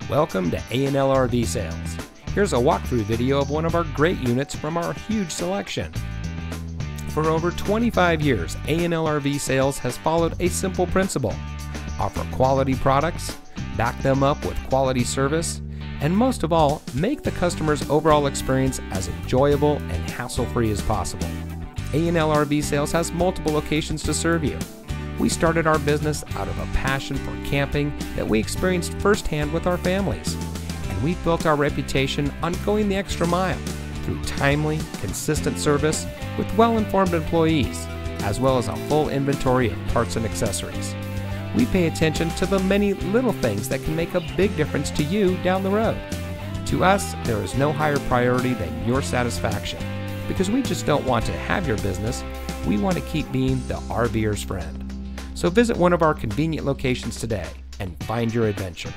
Welcome to A&L RV Sales. Here's a walkthrough video of one of our great units from our huge selection. For over 25 years, A&L RV Sales has followed a simple principle: offer quality products, back them up with quality service, and most of all, make the customer's overall experience as enjoyable and hassle-free as possible. A&L RV Sales has multiple locations to serve you. We started our business out of a passion for camping that we experienced firsthand with our families. And we've built our reputation on going the extra mile through timely, consistent service with well-informed employees, as well as a full inventory of parts and accessories. We pay attention to the many little things that can make a big difference to you down the road. To us, there is no higher priority than your satisfaction, because we just don't want to have your business. We want to keep being the RVer's friend. So visit one of our convenient locations today and find your adventure.